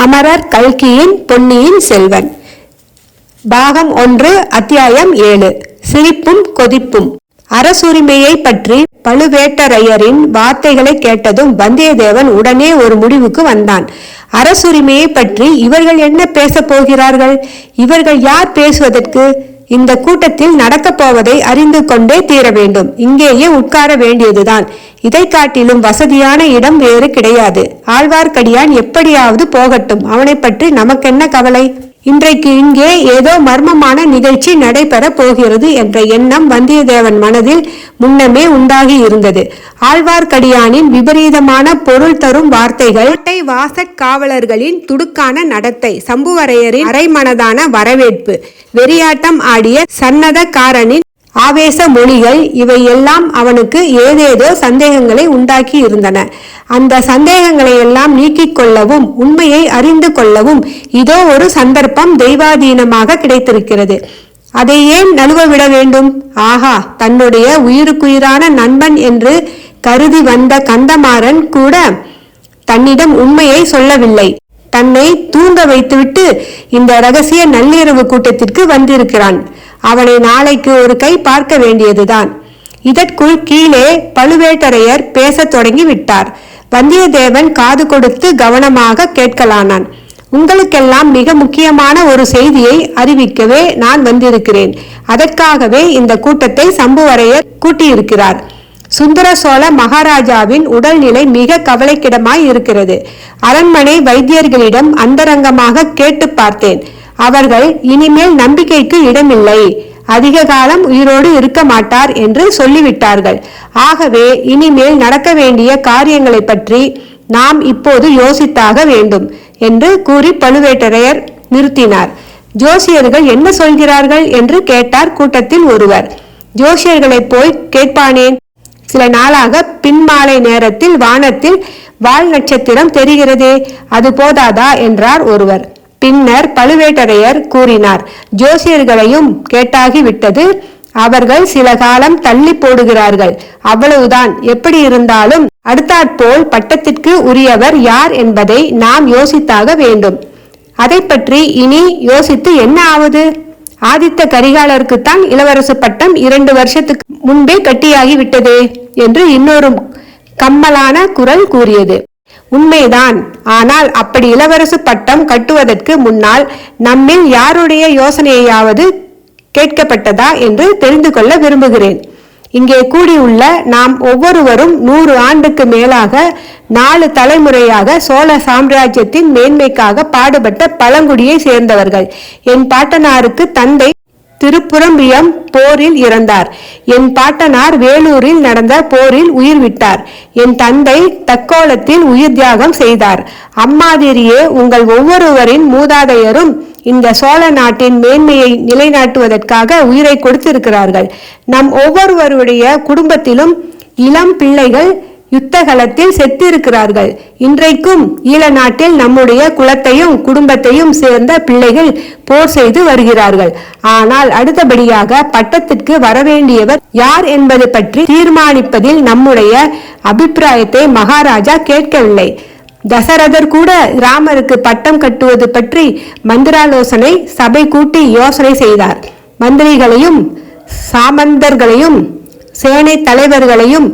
அமரர் கல்கியின் பொன்னியின் செல்வன் பாகம் 1 அத்தியாயம் 7 சிரிப்பும் கொதிப்பும். அரசுரிமையை பற்றி பழுவேட்டரையரின் வார்த்தைகளை கேட்டதும் வந்தியத்தேவன் உடனே ஒரு முடிவுக்கு வந்தான். அரசுரிமையை பற்றி இவர்கள் என்ன பேசப் போகிறார்கள்? இவர்கள் யார் பேசுவதற்கு? இந்த கூட்டத்தில் நடக்கப் போவதை அறிந்து கொண்டே தீர வேண்டும். இங்கேயே உட்கார வேண்டியதுதான். இதை காட்டிலும் வசதியான இடம் வேறு கிடையாது. ஆழ்வார்க்கடியான் எப்படியாவது போகட்டும், அவனை பற்றி நமக்கென்ன கவலை? இன்றைக்கு இங்கே ஏதோ மர்மமான நிகழ்ச்சி நடைபெற போகிறது என்ற எண்ணம் வந்தியத்தேவன் மனதில் முன்னமே உண்டாகி இருந்தது. ஆழ்வார்க்கடியானின் விபரீதமான பொருள் தரும் வார்த்தைகள், கோட்டை வாசற் காவலர்களின் துடுக்கான நடத்தை, சம்புவரையரின் அரைமனதான வரவேற்பு, வெறியாட்டம் ஆடிய சன்னதக்காரனின் ஆவேச மொழிகள், இவையெல்லாம் அவனுக்கு ஏதேதோ சந்தேகங்களை உண்டாக்கி இருந்தன. அந்த சந்தேகங்களை எல்லாம் நீக்கிக் கொள்ளவும் உண்மையை அறிந்து கொள்ளவும் இதோ ஒரு சந்தர்ப்பம் தெய்வாதீனமாக கிடைத்திருக்கிறது. அதை ஏன் நழுவவிட வேண்டும்? ஆஹா, தன்னுடைய உயிருக்குயிரான நண்பன் என்று கருதி வந்த கந்தமாறன் கூட தன்னிடம் உண்மையை சொல்லவில்லை. தன்னை தூங்க வைத்துவிட்டு இந்த இரகசிய நள்ளிரவு கூட்டத்திற்கு வந்திருக்கிறான். அவனை நாளைக்கு ஒரு கை பார்க்க வேண்டியதுதான். இதற்குள் கீழே பழுவேட்டரையர் பேசத் தொடங்கி விட்டார். வந்தியத்தேவன் காது கொடுத்து கவனமாக கேட்கலானான். உங்களுக்கெல்லாம் மிக முக்கியமான ஒரு செய்தியை அறிவிக்கவே நான் வந்திருக்கிறேன். அதற்காகவே இந்த கூட்டத்தை சம்புவரையர் கூட்டியிருக்கிறார். சுந்தர சோழ மகாராஜாவின் உடல்நிலை மிக கவலைக்கிடமாய் இருக்கிறது. அரண்மனை வைத்தியர்களிடம் அந்தரங்கமாக கேட்டு பார்த்தேன். அவர்கள் இனிமேல் நம்பிக்கைக்கு இடமில்லை, அதிக காலம் உயிரோடு இருக்க மாட்டார் என்று சொல்லிவிட்டார்கள். ஆகவே இனிமேல் நடக்க வேண்டிய காரியங்களை பற்றி நாம் இப்போது யோசித்தாக வேண்டும் என்று கூறி பழுவேட்டரையர் நிறுத்தினார். ஜோசியர்கள் என்ன சொல்கிறார்கள் என்று கேட்டார் கூட்டத்தில் ஒருவர். ஜோசியர்களை போய் கேட்பானேன்? சில நாளாக பின்மாலை நேரத்தில் வானத்தில் வால் நட்சத்திரம் தெரிகிறதே, அது போதாதா என்றார் ஒருவர். பின்னர் பழுவேட்டரையர் கூறினார், ஜோசியர்களையும் கேட்டாகிவிட்டது. அவர்கள் சில காலம் தள்ளி போடுகிறார்கள், அவ்வளவுதான். எப்படி இருந்தாலும் அடுத்தாற்போல் பட்டத்திற்கு உரியவர் யார் என்பதை நாம் யோசித்தாக வேண்டும். அதை பற்றி இனி யோசித்து என்ன ஆவது? ஆதித்த கரிகாலருக்குத்தான் இளவரசு பட்டம் 2 வருஷத்துக்கு முன்பே கட்டியாகி விட்டதே என்று இன்னொரு கம்மலான குரல் கூறியது. உண்மைதான். ஆனால் அப்படி இளவரசு பட்டம் கட்டுவதற்கு முன்னால் நம்மில் யாருடைய யோசனையாவது கேட்கப்பட்டதா என்று தெரிந்து கொள்ள விரும்புகிறேன். இங்கே கூடியுள்ள நாம் ஒவ்வொருவரும் 100 ஆண்டுக்கு மேலாக 4 தலைமுறையாக சோழ சாம்ராஜ்யத்தின் மேன்மைக்காக பாடுபட்ட பழங்குடியை சேர்ந்தவர்கள். என் பாட்டனாருக்கு தந்தை திருப்புறம்பியம் போரில் இறந்தார். என் பாட்டனார் வேலூரில் நடந்த போரில் உயிர் விட்டார். என் தந்தை தக்கோலத்தில் உயிர் தியாகம் செய்தார். அம்மாதிரியே உங்கள் ஒவ்வொருவரின் மூதாதையரும் இந்த சோழ நாட்டின் மேன்மையை நிலைநாட்டுவதற்காக உயிரை கொடுத்திருக்கிறார்கள். நம் ஒவ்வொருவருடைய குடும்பத்திலும் இளம் பிள்ளைகள் யுத்தகலத்தில் செத்திருக்கிறார்கள். இன்றைக்கும் ஈழ நாட்டில் நம்முடைய குலத்தையும் குடும்பத்தையும் சேர்ந்த பிள்ளைகள் போர் செய்து வருகிறார்கள். ஆனால் அடுத்தபடியாக பட்டத்திற்கு வரவேண்டியவர் யார் என்பது பற்றி தீர்மானிப்பதில் நம்முடைய அபிப்பிராயத்தை மகாராஜா கேட்கவில்லை. தசரதர் கூட ராமருக்கு பட்டம் கட்டுவது பற்றி மந்திராலோசனை சபை கூட்டி யோசனை செய்தார். மந்திரிகளையும் சாமந்தர்களையும் சேனை தலைவர்களையும்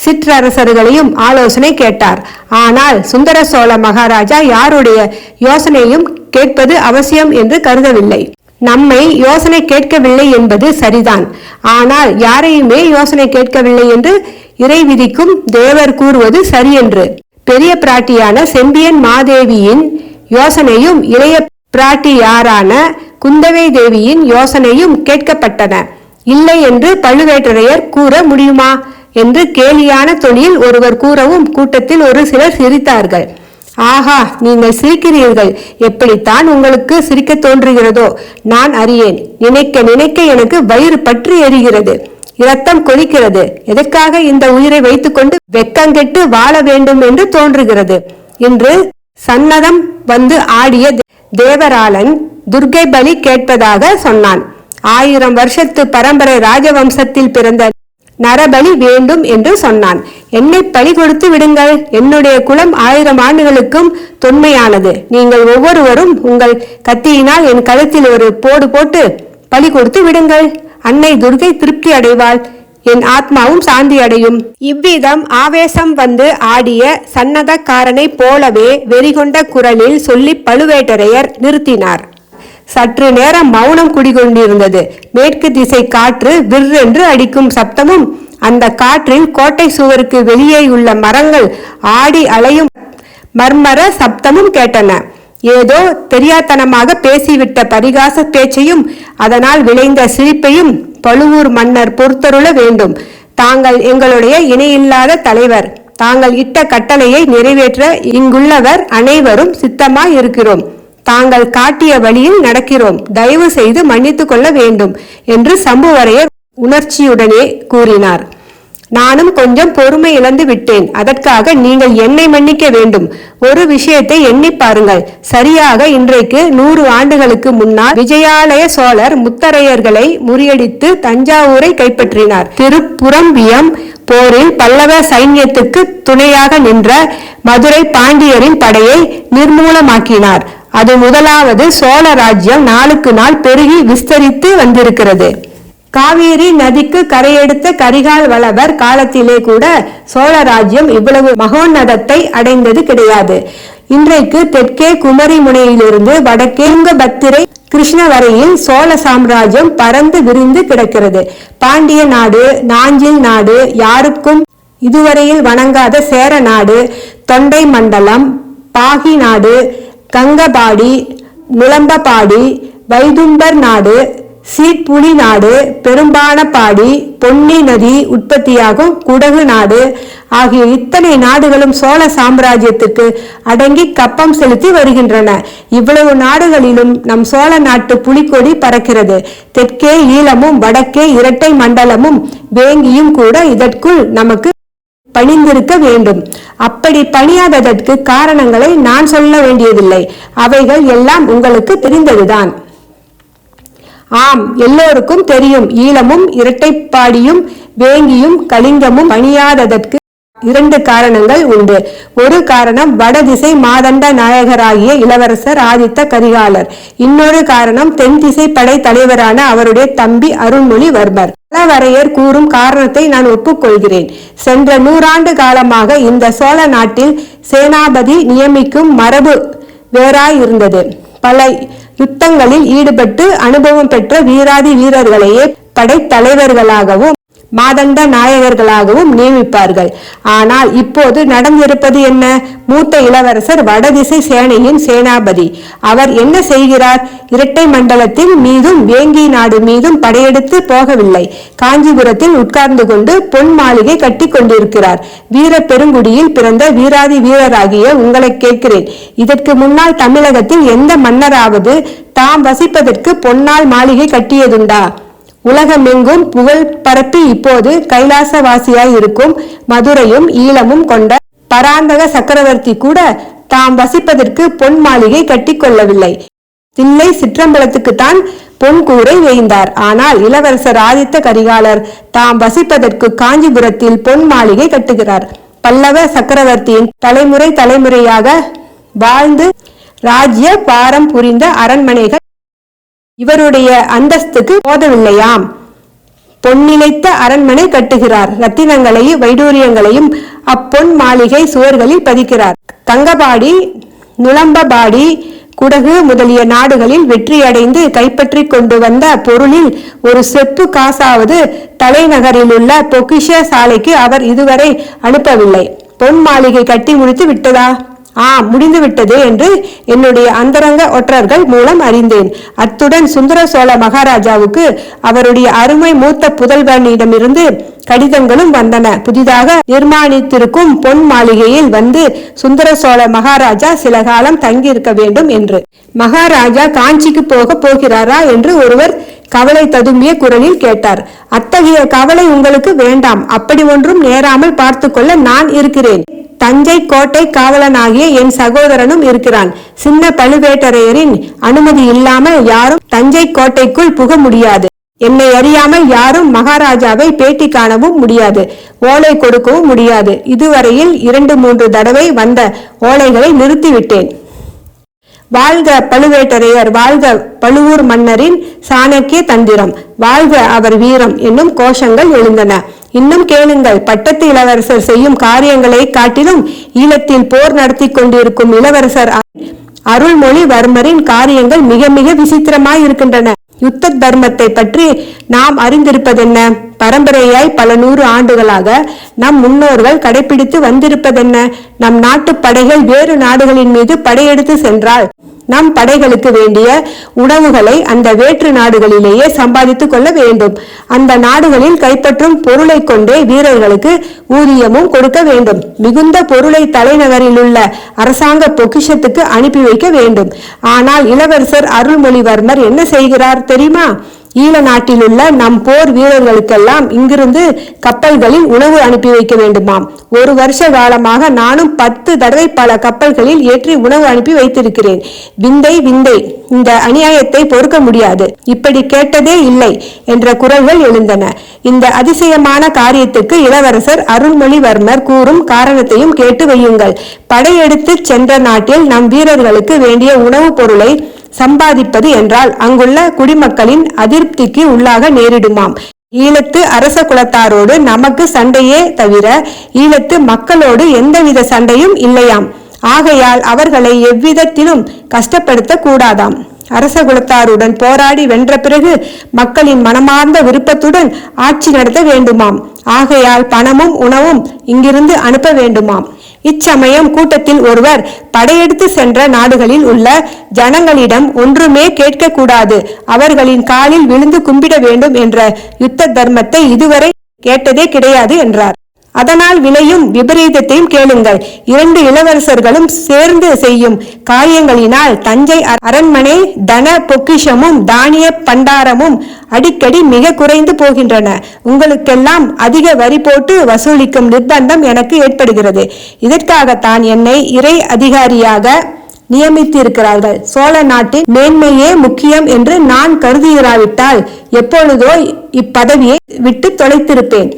சிற்றரசர்களையும் ஆலோசனை கேட்டார். ஆனால் சுந்தர சோழ மகாராஜா யாருடைய யோசனையும் கேட்பது அவசியம் என்று கருதவில்லை. நம்மை யோசனை கேட்கவில்லை என்பது சரிதான். ஆனால் யாரையுமே யோசனை கேட்கவில்லை என்று இறை விதிக்கும் தேவர் கூறுவது சரியென்று. பெரிய பிராட்டியான செம்பியன் மாதேவியின் யோசனையும் இளைய பிராட்டியாரான குந்தவை தேவியின் யோசனையும் கேட்கப்பட்டன. இல்லை என்று பழுவேட்டரையர் கூற முடியுமா என்று கேலியான தொனியில் ஒருவர் கூறவும் கூட்டத்தில் ஒரு சிலர் சிரித்தார்கள். ஆஹா, நீங்கள் சிரிக்கிறீர்கள். எப்படித்தான் உங்களுக்கு சிரிக்க தோன்றுகிறதோ நான் அறியேன். நினைக்க நினைக்க எனக்கு வயிறு பற்றி எரிகிறது, இரத்தம் கொதிக்கிறது. எதற்காக இந்த உயிரை வைத்துக்கொண்டு வெக்கங்கெட்டு வாழ வேண்டும் என்று தோன்றுகிறது என்று சன்னதம் வந்து ஆடிய தேவராளன் துர்க்கை பலி கேட்பதாக சொன்னான். 1000 வருஷத்து பரம்பரை ராஜவம்சத்தில் பிறந்த நரபலி வேண்டும் என்று சொன்னான். என்னை பலி கொடுத்து விடுங்கள். என்னுடைய குலம் 1000 ஆண்டுகளுக்கும் தொன்மையானது. நீங்கள் ஒவ்வொருவரும் உங்கள் கத்தியினால் என் கழுத்தில் ஒரு போடு போட்டு பலி கொடுத்து விடுங்கள். அன்னை துர்கை திருப்தி அடைவாள், என் ஆத்மாவும் சாந்தி அடையும். இவ்விதம் ஆவேசம் வந்து ஆடிய சன்னதக்காரனை போலவே வெறிகொண்ட குரலில் சொல்லி பழுவேட்டரையர் நிறுத்தினார். சற்று நேரம் மௌனம் குடிகொண்டிருந்தது. மேற்கு திசை காற்று விற்றென்று அடிக்கும் சப்தமும், அந்த காற்றில் கோட்டை சுவருக்கு வெளியே உள்ள மரங்கள் ஆடி அலையும் மர்மர சப்தமும் கேட்டன. ஏதோ தெரியாத்தனமாக பேசிவிட்ட பரிகாச பேச்சையும் அதனால் விளைந்த சிரிப்பையும் பழுவூர் மன்னர் பொறுத்தருள வேண்டும். தாங்கள் எங்களுடைய இணையில்லாத தலைவர். தாங்கள் இட்ட கட்டளையை நிறைவேற்ற இங்குள்ளவர் அனைவரும் சித்தமாய் இருக்கிறோம். தாங்கள் காட்டிய வழியில் நடக்கிறோம். தயவு செய்து மன்னித்துக் கொள்ள வேண்டும் என்று சம்புவரையர் உணர்ச்சியுடனே கூறினார். நானும் கொஞ்சம் பொறுமை இழந்து விட்டேன். அதற்காக நீங்கள் என்னை மன்னிக்க வேண்டும். ஒரு விஷயத்தை எண்ணி பாருங்கள். சரியாக இன்றைக்கு 100 ஆண்டுகளுக்கு முன்னால் விஜயாலய சோழர் முத்தரையர்களை முறியடித்து தஞ்சாவூரை கைப்பற்றினார். திருப்புறம்பியம் போரில் பல்லவ சைன்யத்துக்கு துணையாக நின்ற மதுரை பாண்டியரின் படையை நிர்மூலமாக்கினார். அது முதலாவது சோழ ராஜ்யம் நாளுக்கு நாள் பெருகி விஸ்தரித்து வந்திருக்கிறது. காவேரி நதிக்கு கரையெடுத்த கரிகால் வளவர் காலத்திலே கூட சோழ ராஜ்யம் இவ்வளவு மகோன்னதத்தை அடைந்தது கிடையாது. இன்றைக்கு தெற்கே குமரி முனையிலிருந்து வடக்கே துங்கபத்திரை கிருஷ்ண வரையில் சோழ சாம்ராஜ்யம் பறந்து விரிந்து கிடக்கிறது. பாண்டிய நாடு, நாஞ்சில் நாடு, யாருக்கும் இதுவரையில் வணங்காத சேர நாடு, தொண்டை மண்டலம், பாகி நாடு, கங்கபாடி, நுளம்பபாடி, வைதும்பர் நாடு, சீட்புலி நாடு, பெரும்பானப்பாடி, பொன்னி நதி உற்பத்தியாகும் குடகு நாடு ஆகிய இத்தனை நாடுகளும் சோழ சாம்ராஜ்யத்துக்கு அடங்கி கப்பம் செலுத்தி வருகின்றன. இவ்வளவு நாடுகளிலும் நம் சோழ நாட்டு புலிக்கொடி பறக்கிறது. தெற்கே ஈழமும் வடக்கே இரட்டை மண்டலமும் வேங்கியும் கூட இதற்குள் நமக்கு பணிந்திருக்க வேண்டும். அப்படி பணியாததற்கு காரணங்களை நான் சொல்ல வேண்டியதில்லை. அவைகள் எல்லாம் உங்களுக்கு தெரிந்ததுதான். ஆம், எல்லோருக்கும் தெரியும். ஈழமும் இரட்டைப்பாடியும் வேங்கியும் கலிங்கமும் பணியாததற்கு 2 காரணங்கள் உண்டு. ஒரு காரணம் வடதிசை மாதண்ட நாயகராகிய இளவரசர் ஆதித்த கரிகாலர். இன்னொரு காரணம் தென் திசை படை தலைவரான அவருடைய தம்பி அருள்மொழிவர்மர். பலவரையர் கூறும் காரணத்தை நான் ஒப்புக்கொள்கிறேன். சென்ற 100 ஆண்டு காலமாக இந்த சோழ நாட்டில் சேனாபதி நியமிக்கும் மரபு வேறாயிருந்தது. பல யுத்தங்களில் ஈடுபட்டு அனுபவம் பெற்ற வீராதி வீரர்களையே படைத்தலைவர்களாகவும் மாதண்ட நாயகர்களாகவும் நியமிப்பார்கள். ஆனால் இப்போது நடந்திருப்பது என்ன? மூத்த இளவரசர் வடதிசை சேனையின் சேனாபதி. அவர் என்ன செய்கிறார்? இரட்டை மண்டலத்தின் மீதும் வேங்கி நாடு மீதும் படையெடுத்து போகவில்லை. காஞ்சிபுரத்தில் உட்கார்ந்து கொண்டு பொன் மாளிகை கட்டி கொண்டிருக்கிறார். வீர பெருங்குடியில் பிறந்த வீராதி வீரராகிய உங்களை கேட்கிறேன், இதற்கு முன்னால் தமிழகத்தில் எந்த மன்னராவது தாம் வசிப்பதற்கு பொன்னால் மாளிகை கட்டியதுண்டா? உலகமெங்கும் புகழ் பரப்பி இப்போது கைலாசவாசியாய் இருக்கும் மதுரையும் ஈழமும் கொண்ட பராந்தக சக்கரவர்த்தி கூட தாம் வசிப்பதற்கு பொன் மாளிகை கட்டி கொள்ளவில்லை. தில்லை சிற்றம்பலத்துக்குத்தான் பொன் கூரை வேய்ந்தார். ஆனால் இளவரசர் ஆதித்த கரிகாலர் தாம் வசிப்பதற்கு காஞ்சிபுரத்தில் பொன் மாளிகை கட்டுகிறார். பல்லவ சக்கரவர்த்தியின் தலைமுறையாக வாழ்ந்து ராஜ்ய பாரம் புரிந்த அரண்மனைகள் இவருடைய அந்தஸ்துக்கு போதவில்லையாம். பொன்னிலைத்த அரண்மனை கட்டுகிறார். ரத்தினங்களையும் வைடூரியங்களையும் அப்பொன் மாளிகை சுவர்களில் பதிக்கிறார். கங்கபாடி, நுளம்பபாடி, குடகு முதலிய நாடுகளில் வெற்றியடைந்து கைப்பற்றி கொண்டு வந்த பொருளில் ஒரு செப்பு காசாவது தலைநகரில் உள்ள பொக்கிஷ சாலைக்கு அவர் இதுவரை அனுப்பவில்லை. பொன் மாளிகை கட்டி முடித்து விட்டதா? முடிந்து விட்டது என்று என்னுடைய அந்தரங்க ஒற்றர்கள் மூலம் அறிந்தேன். அத்துடன் சுந்தர சோழ மகாராஜாவுக்கு அவருடைய அருமை மூத்த புதல்வனிடமிருந்து கடிதங்களும் வந்தன. புதிதாக நிர்மாணித்திருக்கும் பொன் மாளிகையில் வந்து சுந்தர சோழ மகாராஜா சில காலம் தங்கியிருக்க வேண்டும் என்று. மகாராஜா காஞ்சிக்கு போகிறாரா என்று ஒருவர் கவலை ததும்பிய குரலில் கேட்டார். அத்தகைய கவலை உங்களுக்கு வேண்டாம். அப்படி ஒன்றும் நேராமல் பார்த்து கொள்ள நான் இருக்கிறேன். தஞ்சை கோட்டை காவலனாகிய என் சகோதரனும் இருக்கிறான். சின்ன பழுவேட்டரையரின் அனுமதி இல்லாமல் யாரும் தஞ்சை கோட்டைக்குள் புக முடியாது. என்னை அறியாமல் யாரும் மகாராஜாவை பேட்டி காணவும் முடியாது, ஓலை கொடுக்கவும் முடியாது. இதுவரையில் 2-3 தடவை வந்த ஓலைகளை நிறுத்திவிட்டேன். வாழ்க பழுவேட்டரையர், வாழ்க பழுவூர் மன்னரின் சாணக்கிய தந்திரம், வாழ்க அவர் வீரம் என்னும் கோஷங்கள் எழுந்தன. இன்னும் கேளுங்கள். பட்டத்து இளவரசர் செய்யும் காரியங்களை காட்டிலும் ஈழத்தில் போர் நடத்தி கொண்டிருக்கும் இளவரசர் அருள்மொழிவர்மரின் காரியங்கள் மிக மிக விசித்திரமாயிருக்கின்றன. யுத்த தர்மத்தை பற்றி நாம் அறிந்திருப்பதென்ன? பரம்பரையாய் பல 100 ஆண்டுகளாக நம் முன்னோர்கள் கடைபிடித்து வந்திருப்பதென்ன? நம் நாட்டு படைகள் வேறு நாடுகளின் மீது படையெடுத்து சென்றால் நம் படைகளுக்கு வேண்டிய உணவுகளை அந்த வேற்று நாடுகளிலேயே சம்பாதித்துக் கொள்ள வேண்டும். அந்த நாடுகளில் கைப்பற்றும் பொருளை கொண்டே வீரர்களுக்கு ஊதியமும் கொடுக்க வேண்டும். மிகுந்த பொருளை தலைநகரில் உள்ள அரசாங்க பொக்கிஷத்துக்கு அனுப்பி வைக்க வேண்டும். ஆனால் இளவரசர் அருள்மொழிவர்மர் என்ன செய்கிறார் தெரியுமா? ஈழ நாட்டில் உள்ள நம் போர் வீரர்களுக்கெல்லாம் இங்கிருந்து கப்பல்களில் உணவு அனுப்பி வைக்க வேண்டுமாம். 1 வருஷ காலமாக நானும் 10 தடவை பல கப்பல்களில் ஏற்றி உணவு அனுப்பி வைத்திருக்கிறேன். விந்தை விந்தை, இந்த அநியாயத்தை பொறுக்க முடியாது, இப்படி கேட்டதே இல்லை என்ற குரல்கள் எழுந்தன. இந்த அதிசயமான காரியத்துக்கு இளவரசர் அருள்மொழிவர்மர் கூறும் காரணத்தையும் கேட்டு வையுங்கள். படையெடுத்து சென்ற நாட்டில் நம் வீரர்களுக்கு வேண்டிய உணவுப் பொருளை சம்பாதிப்பது என்றால் அங்குள்ள குடிமக்களின் அதிருப்திக்கு உள்ளாக நேரிடுமாம். ஈழத்து அரச குலத்தாரோடு நமக்கு சண்டையே தவிர ஈழத்து மக்களோடு எந்தவித சண்டையும் இல்லையாம். ஆகையால் அவர்களை எவ்விதத்திலும் கஷ்டப்படுத்த கூடாதாம். அரச குலத்தாருடன் போராடி வென்ற பிறகு மக்களின் மனமார்ந்த விருப்பத்துடன் ஆட்சி நடத்த வேண்டுமாம். ஆகையால் பணமும் உணவும் இங்கிருந்து அனுப்ப வேண்டுமாம். இச்சமயம் கூட்டத்தில் ஒருவர், படையெடுத்து சென்ற நாடுகளில் உள்ள ஜனங்களிடம் ஒன்றுமே கேட்கக்கூடாது, அவர்களின் காலில் விழுந்து கும்பிட வேண்டும் என்ற யுத்த தர்மத்தை இதுவரை கேட்டதே கிடையாது என்றார். அதனால் விளையும் விபரீதத்தையும் கேளுங்கள். 2 இளவரசர்களும் சேர்ந்து செய்யும் காரியங்களினால் தஞ்சை அரண்மனை தன பொக்கிஷமும் தானிய பண்டாரமும் அடிக்கடி மிக குறைந்து போகின்றன. உங்களுக்கெல்லாம் அதிக வரி போட்டு வசூலிக்கும் நிர்பந்தம் எனக்கு ஏற்படுகிறது. இதற்காகத்தான் என்னை இறை அதிகாரியாக நியமித்திருக்கிறார்கள். சோழ நாட்டின் மேன்மையே முக்கியம் என்று நான் கருதுகிறாவிட்டால் எப்பொழுதோ இப்பதவியை விட்டு தொலைத்திருப்பேன்.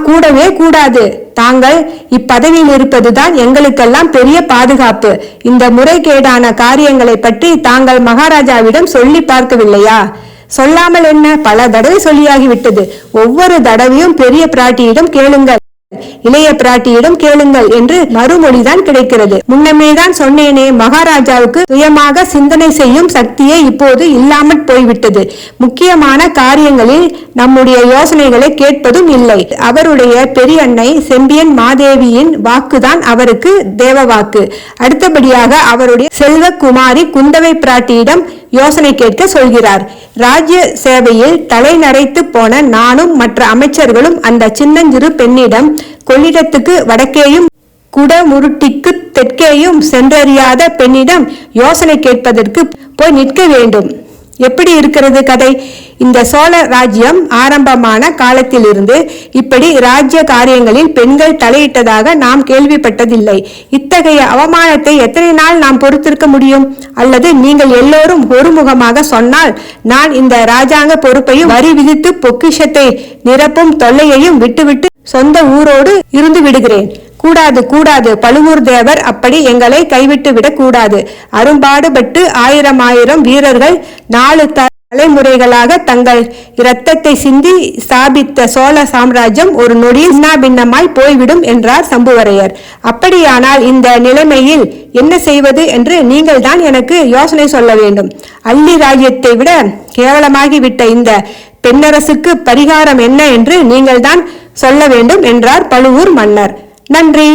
கூடவே கூடாது. தாங்கள் இப்பதவியில் இருப்பதுதான் எங்களுக்கெல்லாம் பெரிய பாதுகாப்பு. இந்த முறைகேடான காரியங்களை பற்றி தாங்கள் மகாராஜாவிடம் சொல்லி பார்க்கவில்லையா? சொல்லாமல் என்ன, பல தடவை சொல்லியாகிவிட்டது. ஒவ்வொரு தடவையும் பெரிய பிராட்டியிடம் கேளுங்கள், இளைய பிராட்டியிடம் கேளுங்கள் என்று மறுமொழிதான் கிடைக்கிறது. முன்னமேதான் சொன்னேனே, மகாராஜாவுக்கு சுயமாக சிந்தனை செய்யும் சக்தியே இப்போது இல்லாமற் போய்விட்டது. முக்கியமான காரியங்களில் நம்முடைய யோசனைகளை கேட்பதும் இல்லை. அவருடைய பெரியன்னை செம்பியன் மாதேவியின் வாக்குதான் அவருக்கு தேவ வாக்கு. அடுத்தபடியாக அவருடைய செல்வகுமாரி குந்தவை பிராட்டியிடம் யோசனை கேட்க சொல்கிறார். ராஜ்ய சேவையில் தலை நரைத்து போன நானும் மற்ற அமைச்சர்களும் அந்த சின்னஞ்சிறு பெண்ணிடம் கொள்ளிடத்துக்கு வடக்கேயும் குடமுருட்டிக்கு தெற்கேயும் சென்றறியாத பெண்ணிடம் யோசனை கேட்பதற்கு போய் நிற்க வேண்டும். எப்படி இருக்கிறது கதை? இந்த சோழ ராஜ்யம் ஆரம்பமான காலத்திலிருந்து இப்படி ராஜ்ய காரியங்களில் பெண்கள் தலையிட்டதாக நாம் கேள்விப்பட்டதில்லை. இத்தகைய அவமானத்தை எத்தனை நாள் நாம் பொறுத்திருக்க முடியும்? அல்லது நீங்கள் எல்லோரும் ஒருமுகமாக சொன்னால் நான் இந்த ராஜாங்க பொறுப்பையும் வரி விதித்து பொக்கிஷத்தை நிரப்பும் தொல்லையையும் விட்டுவிட்டு சொந்த ஊரோடு இருந்து விடுகிறேன். கூடாது கூடாது, பழுவூர் தேவர் அப்படி எங்களை கைவிட்டு விடக் கூடாது. அரும்பாடுபட்டு 1000 வீரர்கள் 4 தலைமுறைகளாக தங்கள் இரத்தத்தை சிந்தி ஸ்தாபித்த சோழ சாம்ராஜ்யம் ஒரு நொடியில் சின்னாபின்னமாய் போய்விடும் என்றார் சம்புவரையர். அப்படியானால் இந்த நிலைமையில் என்ன செய்வது என்று நீங்கள் தான் எனக்கு யோசனை சொல்ல வேண்டும். அள்ளி ராஜ்யத்தை விட கேவலமாகிவிட்ட இந்த பெண்ணரசுக்கு பரிகாரம் என்ன என்று நீங்கள் தான் சொல்ல வேண்டும் என்றார் பழுவூர் மன்னர். நன்றி.